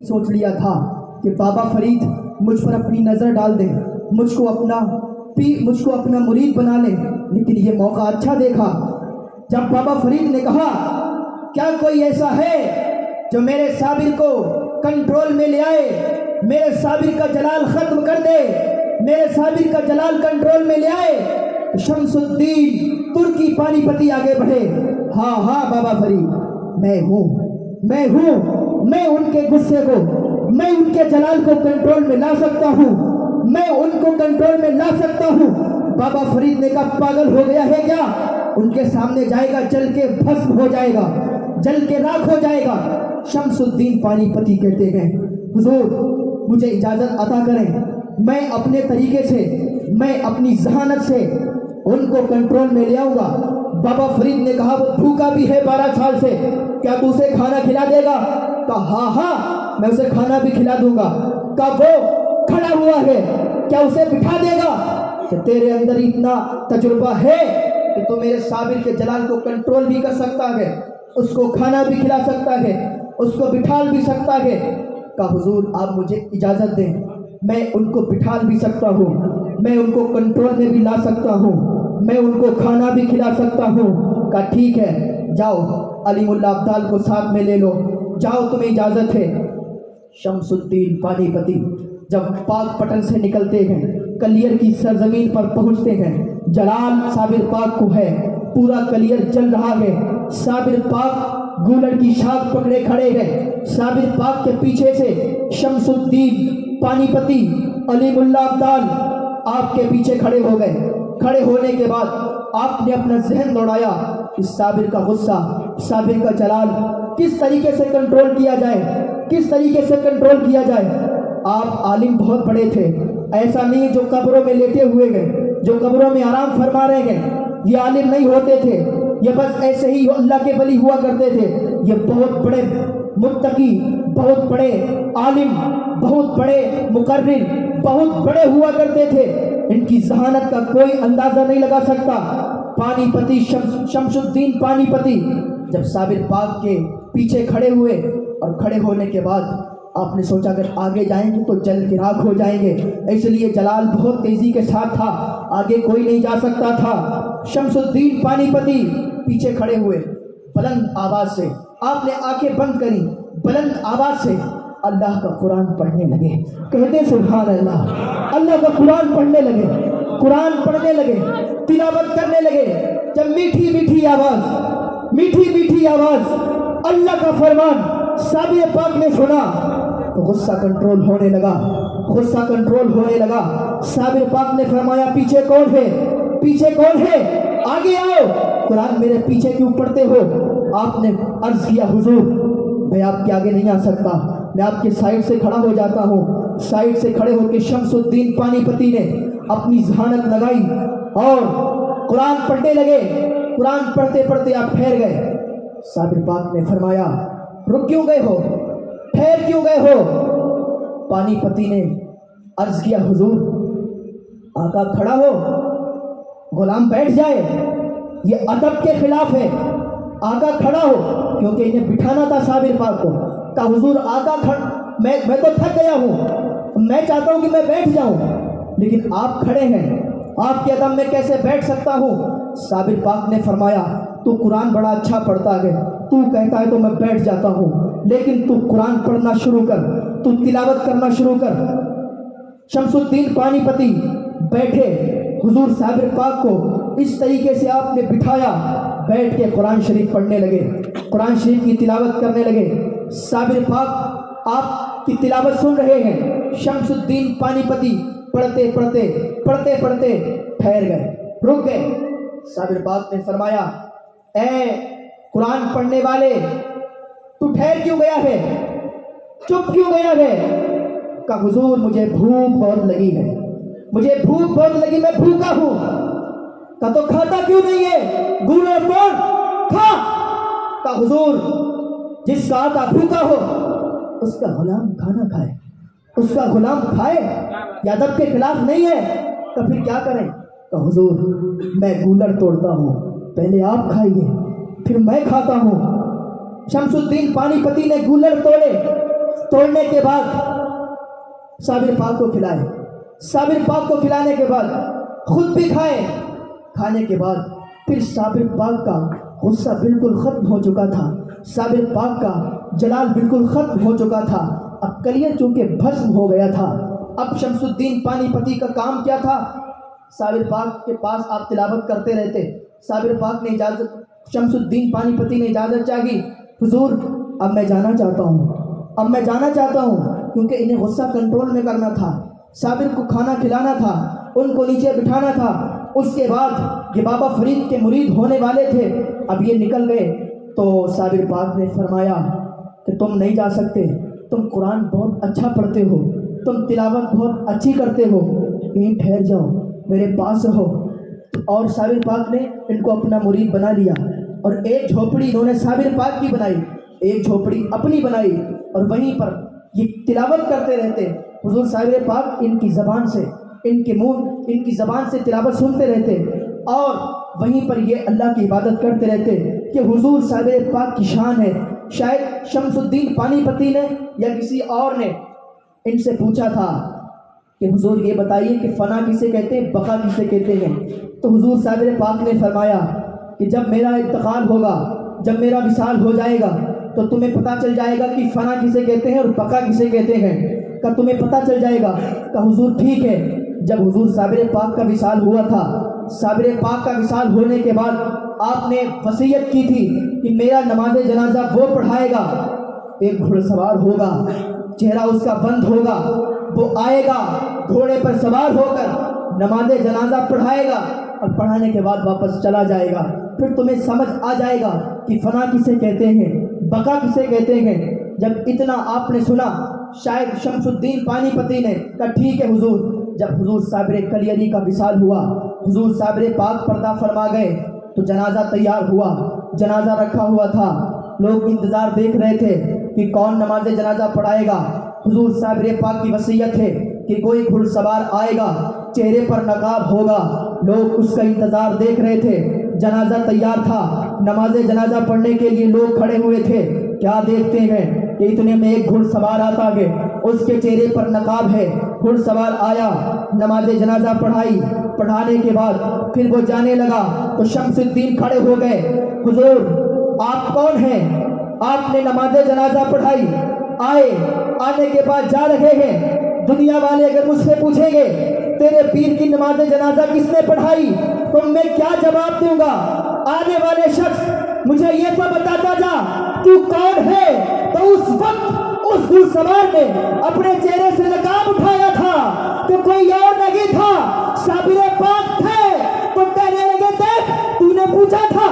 सोच लिया था कि बाबा फरीद मुझ पर अपनी नज़र डाल दे, मुझको अपना मुरीद बना ले, लेकिन ये मौका अच्छा देखा जब बाबा फरीद ने कहा, क्या कोई ऐसा है जो मेरे साबिर को कंट्रोल में ले आए, मेरे साबिर का जलाल ख़त्म कर दे, मेरे साबिर का जलाल कंट्रोल में ले आए। शमसुद्दीन तुर्की पानीपती आगे बढ़े। हाँ हाँ बाबा फरीद, मैं उनके गुस्से को, मैं उनके जलाल को कंट्रोल में ला सकता हूँ, मैं उनको कंट्रोल में ला सकता हूँ। बाबा फरीद ने कहा, पागल हो गया है क्या? उनके सामने जाएगा जल के भस्म हो जाएगा, जल के राख हो जाएगा। शमसुद्दीन पानीपती कहते हैं, हुजूर मुझे इजाज़त अता करें, मैं अपने तरीके से, मैं अपनी जहानत से उनको कंट्रोल में ले आऊँगा। बाबा फरीद ने कहा, वो भूखा भी है 12 साल से, क्या तू उसे खाना खिला देगा? कहा हाँ मैं उसे खाना भी खिला दूंगा। कहा वो खड़ा हुआ है, क्या उसे बिठा देगा? कि तेरे अंदर इतना तजुर्बा है कि तू मेरे साबिर के जलाल को कंट्रोल भी कर सकता है, उसको खाना भी खिला सकता है, उसको बिठाल भी सकता है। कहा हुजूर आप मुझे इजाज़त दें, मैं उनको बिठाल भी सकता हूँ, मैं उनको कंट्रोल में भी ला सकता हूँ, मैं उनको खाना भी खिला सकता हूँ। कहा ठीक है, जाओ अलीमुल्ला अब्दाल को साथ में ले लो, जाओ तुम्हें इजाज़त है। शमसुद्दीन पानीपती जब पाक पटन से निकलते हैं, कलियर की सरजमीन पर पहुँचते हैं, जलाल साबिर पाक को है, पूरा कलियर जल रहा है, साबिर पाक गूलर की शाख पकड़े खड़े हैं, साबिर पाक के पीछे से शमसुद्दीन पानीपती अलीमुल्ला अब्दाल आपके पीछे खड़े हो गए। खड़े होने के बाद आपने अपना जहन दौड़ाया कि साबिर का गुस्सा, साबिर का जलाल किस तरीके से कंट्रोल किया जाए, किस तरीके से कंट्रोल किया जाए। आप आलिम बहुत बड़े थे, ऐसा नहीं जो कब्रों में लेटे हुए गए, जो कब्रों में आराम फरमा रहे गए, ये आलिम नहीं होते थे, ये बस ऐसे ही अल्लाह के वली हुआ करते थे। ये बहुत बड़े मुत्तकी, बहुत बड़े आलिम, बहुत बड़े मुकर्रिर, बहुत बड़े हुआ करते थे। इनकी जहानत का कोई अंदाज़ा नहीं लगा सकता। पानीपती शमसुद्दीन पानीपती जब साबिर पाक के पीछे खड़े हुए, और खड़े होने के बाद आपने सोचा अगर आगे जाएंगे तो जल के राख हो जाएंगे, इसलिए जलाल बहुत तेज़ी के साथ था, आगे कोई नहीं जा सकता था। शमसुद्दीन पानीपती पीछे खड़े हुए, बुलंद आवाज़ से आपने आंखें बंद करी, बुलंद आवाज़ से अल्लाह का कुरान पढ़ने लगे। कहते सुभान अल्लाह, अल्लाह का कुरान पढ़ने लगे, कुरान पढ़ने लगे, तिलावत करने लगे। जब मीठी मीठी आवाज़, मीठी मीठी आवाज़, अल्लाह का फरमान साबिर पाक ने सुना तो गुस्सा कंट्रोल होने लगा, गुस्सा कंट्रोल होने लगा। साबिर पाक ने फरमाया, पीछे कौन है, पीछे कौन है, आगे आओ, कुरान मेरे पीछे क्यों पढ़ते हो? आपने अर्ज किया, हुजूर मैं आपके आगे नहीं आ सकता, मैं आपके साइड से खड़ा हो जाता हूँ। साइड से खड़े होकर शमसुद्दीन पानीपती ने अपनी जहानत लगाई और कुरान पढ़ने लगे। कुरान पढ़ते पढ़ते आप ठहर गए। साबिर पाक ने फरमाया, रुक क्यों गए हो, ठहर क्यों गए हो? पानीपती ने अर्ज किया, हुजूर आका खड़ा हो, गुलाम बैठ जाए, ये अदब के खिलाफ है, आका खड़ा हो, क्योंकि इन्हें बिठाना था साबिर पाक को। कहा हुजूर आका मैं तो थक गया हूँ, मैं चाहता हूँ कि मैं बैठ जाऊँ, लेकिन आप खड़े हैं, आपके अदब में कैसे बैठ सकता हूँ? साबिर पाक ने फरमाया, तू कुरान बड़ा अच्छा पढ़ता है, तू कहता है तो मैं बैठ जाता हूँ, लेकिन तू कुरान पढ़ना शुरू कर, तू तिलावत करना शुरू कर। शमसुद्दीन पानीपती बैठे, हुजूर साबिर पाक को इस तरीके से आपने बिठाया, बैठ के कुरान शरीफ पढ़ने लगे, कुरान शरीफ की तिलावत करने लगे। साबिर पाक आपकी तिलावत सुन रहे हैं। शमसुद्दीन पानीपती पढ़ते पढ़ते पढ़ते पढ़ते ठहर गए, रुक गए। साबिर पाक ने फरमाया, ए कुरान पढ़ने वाले, तू ठहर क्यों गया है, चुप क्यों गया है? कहा हुजूर मुझे भूख बहुत लगी है, मुझे भूख बहुत लगी, मैं भूखा हूँ। कहा तो खाता क्यों नहीं है, गूलर तोड़ खा। कहा हुजूर जिसका आका भूखा हो उसका गुलाम खाना खाए, उसका गुलाम खाए, यादव के खिलाफ नहीं है, तो फिर क्या करें? तो हुजूर मैं गूलर तोड़ता हूँ, पहले आप खाइए फिर मैं खाता हूँ। शमसुद्दीन पानीपती ने गूलर तोड़े, توڑنے کے بعد صابر پاک کو کھلائے، صابر پاک کو کھلانے کے بعد خود بھی کھائے، کھانے کے بعد پھر صابر پاک کا غصہ بالکل ختم ہو چکا تھا، صابر پاک کا جلال بالکل ختم ہو چکا تھا، اب کلیہ چونکہ بھسم ہو گیا تھا۔ اب شمس الدین پانی پتی کا کام کیا تھا؟ صابر پاک کے پاس آپ تلاوت کرتے رہتے، صابر پاک نے شمس الدین پانی پتی نے اجازت چاہی، حضور اب میں جانا چاہتا ہوں، کیونکہ انہیں غصہ کنٹرول میں کرنا تھا، صابر کو کھانا کھلانا تھا، ان کو نیچے بٹھانا تھا۔ اس کے بعد یہ بابا فرید کے مرید ہونے والے تھے، اب یہ نکل گئے تو صابر پاک نے فرمایا کہ تم نہیں جا سکتے، تم قرآن بہت اچھا پڑھتے ہو، تم تلاوت بہت اچھی کرتے ہو، یہیں ٹھہر جاؤ، میرے پاس رہو۔ اور صابر پاک نے ان کو اپنا مرید بنا لیا، اور ایک جھوپڑی انہوں نے صابر پاک کی بنائی، ایک جھوپڑی اپنی بنائی، اور وہیں پر یہ تلاوت کرتے رہتے۔ حضور صابر پاک ان کی زبان سے، ان کے منہ، ان کی زبان سے تلاوت سنتے رہتے، اور وہیں پر یہ اللہ کی عبادت کرتے رہتے کہ حضور صابر پاک کی شان ہے۔ شاید شمس الدین پانی پتی نے یا کسی اور نے ان سے پوچھا تھا کہ حضور یہ بتائیے کہ فنا کسے کہتے ہیں، بقا کسے کہتے ہیں؟ تو حضور صابر پاک نے فرمایا کہ جب میرا انتقال ہوگا، جب میرا وصال ہو جائے گا تو تمہیں پتہ چل جائے گا کہ فنا کسے کہتے ہیں اور بقا کسے کہتے ہیں، کہ تمہیں پتہ چل جائے گا۔ کہ حضور ٹھیک ہے۔ جب حضور صابر پاک کا وصال ہوا تھا، صابر پاک کا وصال ہونے کے بعد آپ نے وصیت کی تھی کہ میرا نماز جنازہ وہ پڑھائے گا، ایک گھوڑ سوار ہوگا، چہرہ اس کا بند ہوگا، وہ آئے گا گھوڑے پر سوار ہو کر نماز جنازہ پڑھائے گا، اور پڑھانے کے بعد واپس چلا جائے گا۔ پھر تمہیں سمجھ آ جائے گا کہ فنا کسے کہتے ہیں، بقا کسے کہتے ہیں۔ جب اتنا آپ نے سنا، شاید شمس الدین پانی پتی نے کہا ٹھیک ہے حضور۔ جب حضور صابر کلیری کا وصال ہوا، حضور صابر پاک پردہ فرما گئے، تو جنازہ تیار ہوا، جنازہ رکھا ہوا تھا، لوگ انتظار دیکھ رہے تھے کہ کون نماز جنازہ پڑھائے گا۔ حضور صابر پاک کی وصیت ہے کہ کوئی گھڑ سوار آئے گا، چہرے پر نقاب ہوگا، لوگ اس کا انتظار دیکھ رہے تھے۔ جنازہ تیار تھا، نماز جنازہ پڑھنے کے لیے لوگ کھڑے ہوئے تھے۔ کیا دیکھتے ہیں کہ اتنے میں ایک گھڑ سوار آتا ہے، اس کے چہرے پر نقاب ہے، گھڑ سوار آیا، نماز جنازہ پڑھائی، پڑھانے کے بعد پھر وہ جانے لگا تو شمس الدین کھڑے ہو گئے، حضور آپ کون ہیں؟ آپ نے نماز جنازہ پڑھائی، آنے کے بعد جا رہے ہیں، دنیا والے اگر مجھ سے پوچھیں گے تیرے پیر کی نماز جنازہ کس نے پڑھائی تو میں کیا جواب دوں گا؟ آنے والے شخص مجھے یہ تو بتاتا جا تو کون ہے؟ تو اس وقت اس گھڑ سوار نے اپنے چہرے سے نقاب اٹھایا تھا تو کوئی اور نہیں تھا، صابر پاک تھے۔ تو کہنے لگے دیکھ تو نے پوچھا تھا